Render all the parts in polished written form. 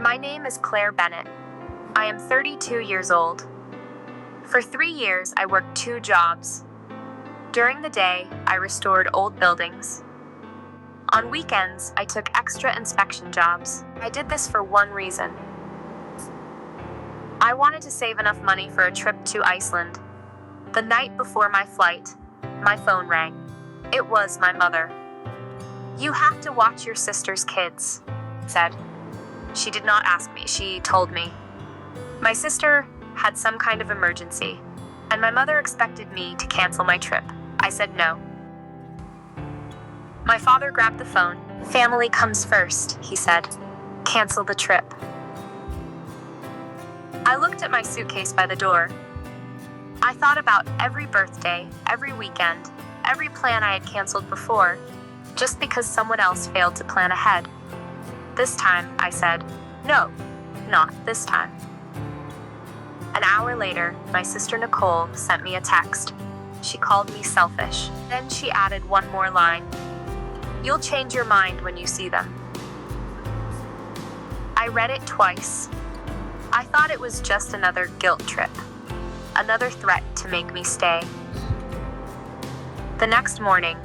My name is Claire Bennett. I am 32 years old. For 3 years, I worked 2 jobs. During the day, I restored old buildings. On weekends, I took extra inspection jobs. I did this for one reason. I wanted to save enough money for a trip to Iceland. The night before my flight, my phone rang. It was my mother. "You have to watch your sister's kids," said. She did not ask me, she told me. My sister had some kind of emergency, and my mother expected me to cancel my trip. I said no. My father grabbed the phone. "Family comes first," he said. "Cancel the trip." I looked at my suitcase by the door. I thought about every birthday, every weekend, every plan I had canceled before, just because someone else failed to plan ahead. This time, I said, "No, not this time." An hour later, my sister Nicole sent me a text. She called me selfish. Then she added one more line. "You'll change your mind when you see them." I read it twice. I thought it was just another guilt trip, another threat to make me stay. The next morning,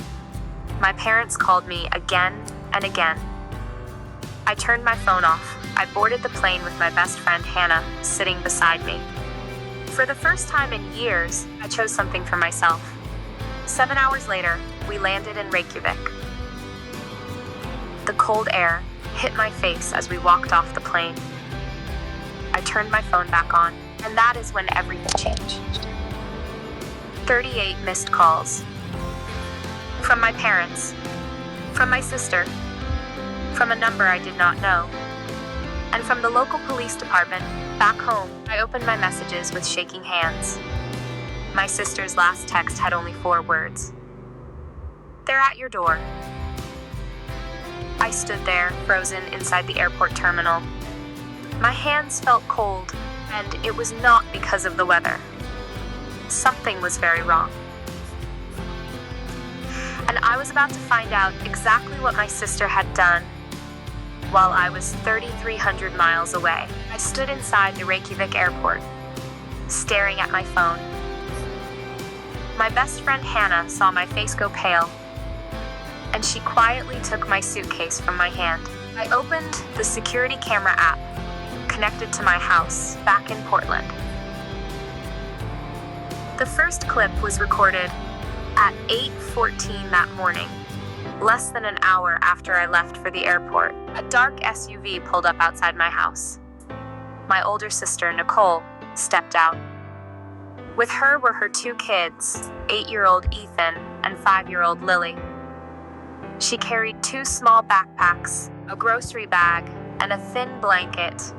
my parents called me again and again. I turned my phone off. I boarded the plane with my best friend Hannah sitting beside me. For the first time in years, I chose something for myself. 7 hours later, we landed in Reykjavik. The cold air hit my face as we walked off the plane. I turned my phone back on, and that is when everything changed. 38 missed calls. From my parents, from my sister, from a number I did not know, and from the local police department. Back home, I opened my messages with shaking hands. My sister's last text had only 4 words. "They're at your door." I stood there, frozen inside the airport terminal. My hands felt cold, and it was not because of the weather. Something was very wrong. And I was about to find out exactly what my sister had done while I was 3,300 miles away. I stood inside the Reykjavik airport, staring at my phone. My best friend Hannah saw my face go pale, and she quietly took my suitcase from my hand. I opened the security camera app connected to my house back in Portland. The first clip was recorded at 8:14 that morning, less than an hour after I left for the airport. A dark SUV pulled up outside my house. My older sister, Nicole, stepped out. With her were her 2 kids, 8-year-old Ethan and 5-year-old Lily. She carried 2 small backpacks, a grocery bag, and a thin blanket.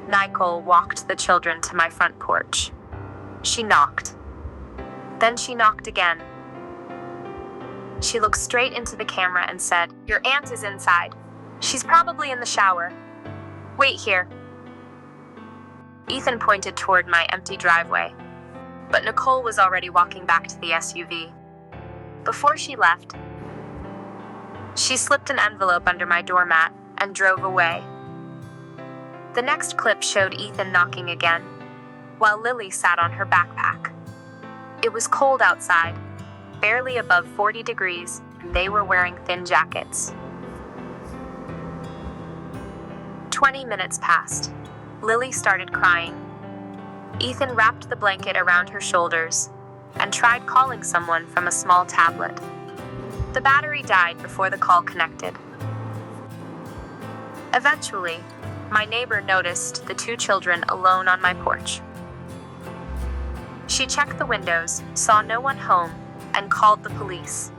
Nicole walked the children to my front porch. She knocked. Then she knocked again. She looked straight into the camera and said, "Your aunt is inside. She's probably in the shower. Wait here." Ethan pointed toward my empty driveway, but Nicole was already walking back to the SUV. Before she left, she slipped an envelope under my doormat and drove away. The next clip showed Ethan knocking again, while Lily sat on her backpack. It was cold outside, barely above 40 degrees, and they were wearing thin jackets. 20 minutes passed. Lily started crying. Ethan wrapped the blanket around her shoulders and tried calling someone from a small tablet. The battery died before the call connected. Eventually, my neighbor noticed the 2 children alone on my porch. She checked the windows, saw no one home, and called the police.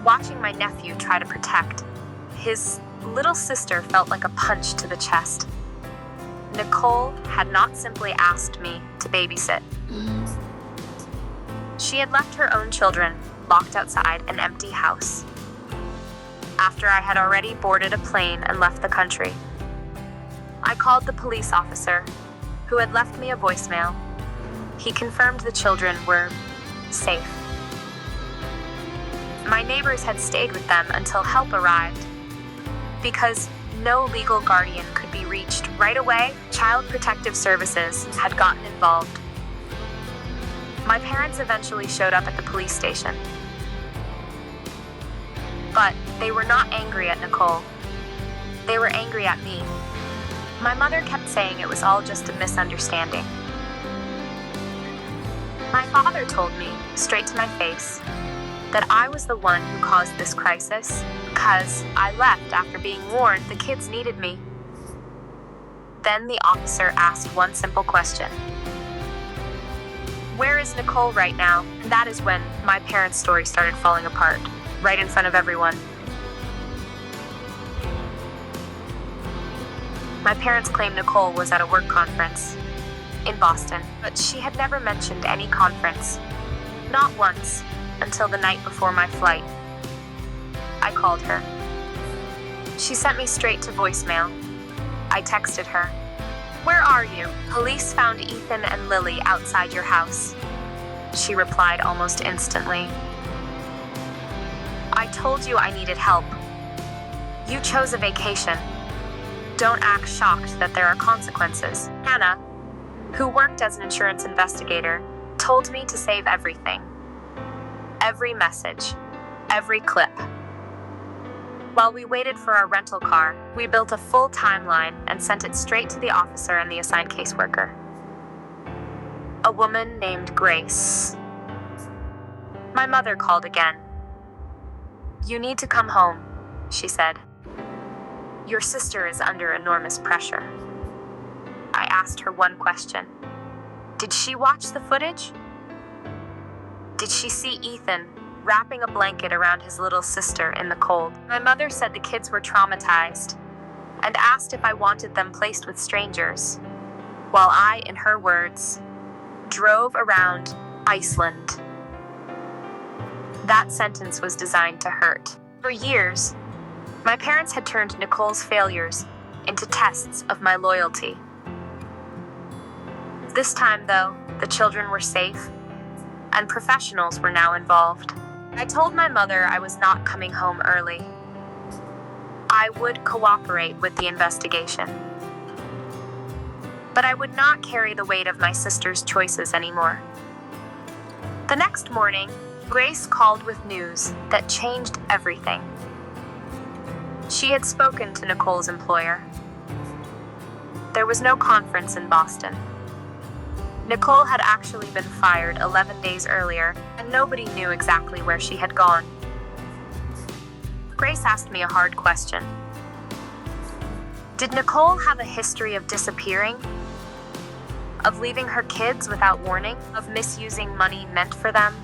Watching my nephew try to protect his little sister felt like a punch to the chest. Nicole had not simply asked me to babysit. She had left her own children locked outside an empty house after I had already boarded a plane and left the country. I called the police officer, who had left me a voicemail. He confirmed the children were safe. My neighbors had stayed with them until help arrived, because no legal guardian could be reached right away, Child Protective Services had gotten involved. My parents eventually showed up at the police station. But they were not angry at Nicole. They were angry at me. My mother kept saying it was all just a misunderstanding. My father told me, straight to my face, that I was the one who caused this crisis because I left after being warned the kids needed me. Then the officer asked one simple question. Where is Nicole right now? And that is when my parents' story started falling apart, right in front of everyone. My parents claimed Nicole was at a work conference in Boston, but she had never mentioned any conference. Not once, until the night before my flight. I called her. She sent me straight to voicemail. I texted her. Where are you? Police found Ethan and Lily outside your house. She replied almost instantly. I told you I needed help. You chose a vacation. Don't act shocked that there are consequences. Hannah, who worked as an insurance investigator, told me to save everything. Every message, every clip. While we waited for our rental car, we built a full timeline and sent it straight to the officer and the assigned caseworker. A woman named Grace. My mother called again. You need to come home, she said. Your sister is under enormous pressure. I asked her one question. Did she watch the footage? Did she see Ethan wrapping a blanket around his little sister in the cold? My mother said the kids were traumatized and asked if I wanted them placed with strangers, while I, in her words, drove around Iceland. That sentence was designed to hurt. For years, my parents had turned Nicole's failures into tests of my loyalty. This time, though, the children were safe, and professionals were now involved. I told my mother I was not coming home early. I would cooperate with the investigation. But I would not carry the weight of my sister's choices anymore. The next morning, Grace called with news that changed everything. She had spoken to Nicole's employer. There was no conference in Boston. Nicole had actually been fired 11 days earlier, and nobody knew exactly where she had gone. Grace asked me a hard question. Did Nicole have a history of disappearing? Of leaving her kids without warning? Of misusing money meant for them?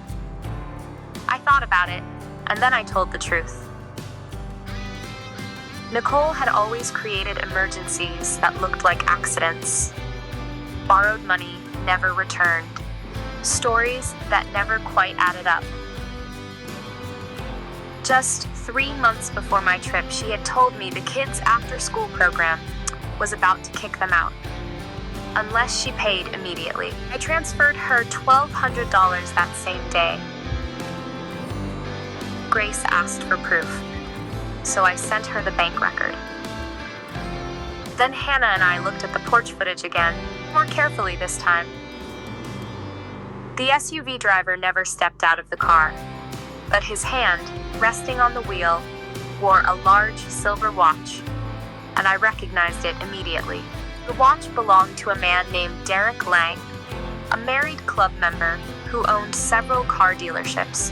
I thought about it, and then I told the truth. Nicole had always created emergencies that looked like accidents. Borrowed money never returned. Stories that never quite added up. Just 3 months before my trip, she had told me the kids' after-school program was about to kick them out, unless she paid immediately. I transferred her $1,200 that same day. Grace asked for proof, so I sent her the bank record. Then Hannah and I looked at the porch footage again, more carefully this time. The SUV driver never stepped out of the car, but his hand, resting on the wheel, wore a large silver watch, and I recognized it immediately. The watch belonged to a man named Derek Lang, a married club member who owned several car dealerships.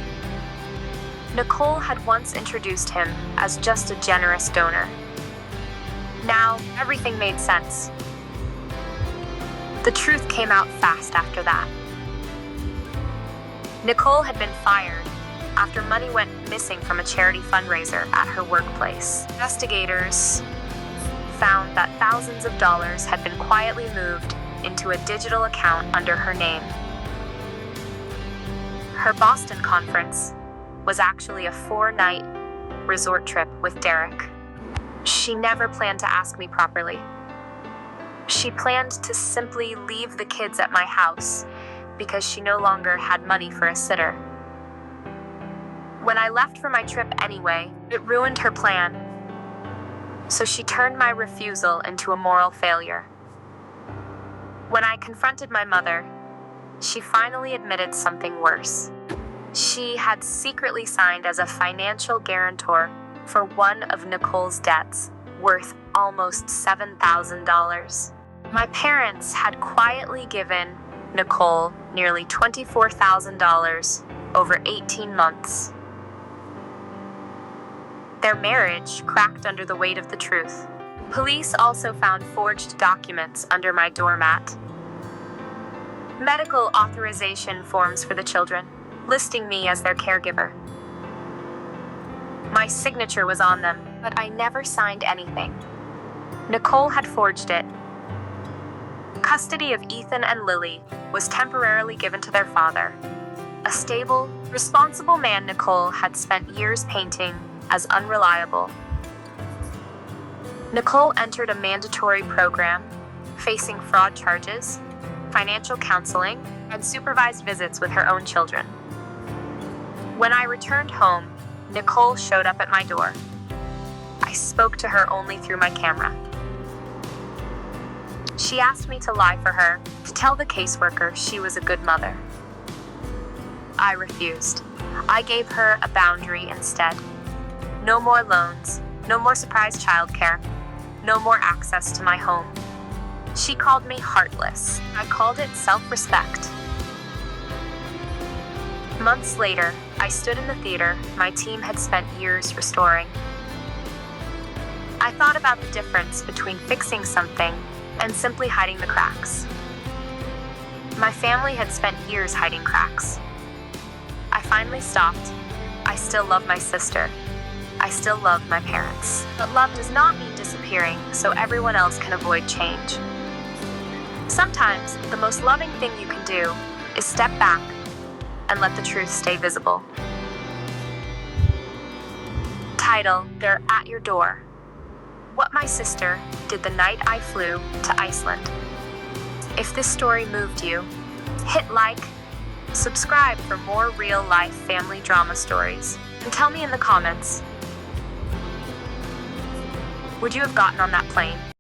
Nicole had once introduced him as just a generous donor. Now, everything made sense. The truth came out fast after that. Nicole had been fired after money went missing from a charity fundraiser at her workplace. Investigators found that thousands of dollars had been quietly moved into a digital account under her name. Her Boston conference was actually a 4-night resort trip with Derek. She never planned to ask me properly. She planned to simply leave the kids at my house because she no longer had money for a sitter. When I left for my trip anyway, it ruined her plan. So she turned my refusal into a moral failure. When I confronted my mother, she finally admitted something worse. She had secretly signed as a financial guarantor for one of Nicole's debts, worth almost $7,000. My parents had quietly given Nicole nearly $24,000 over 18 months. Their marriage cracked under the weight of the truth. Police also found forged documents under my doormat. Medical authorization forms for the children, listing me as their caregiver. My signature was on them, but I never signed anything. Nicole had forged it. Custody of Ethan and Lily was temporarily given to their father, a stable, responsible man Nicole had spent years painting as unreliable. Nicole entered a mandatory program, facing fraud charges, financial counseling, and supervised visits with her own children. When I returned home, Nicole showed up at my door. I spoke to her only through my camera. She asked me to lie for her, to tell the caseworker she was a good mother. I refused. I gave her a boundary instead. No more loans, no more surprise childcare, no more access to my home. She called me heartless. I called it self-respect. Months later, I stood in the theater my team had spent years restoring. I thought about the difference between fixing something and simply hiding the cracks. My family had spent years hiding cracks. I finally stopped. I still love my sister. I still love my parents. But love does not mean disappearing so everyone else can avoid change. Sometimes, the most loving thing you can do is step back and let the truth stay visible. Title: They're at Your Door. What my sister did the night I flew to Iceland. If this story moved you, hit like, subscribe for more real-life family drama stories, and tell me in the comments, would you have gotten on that plane?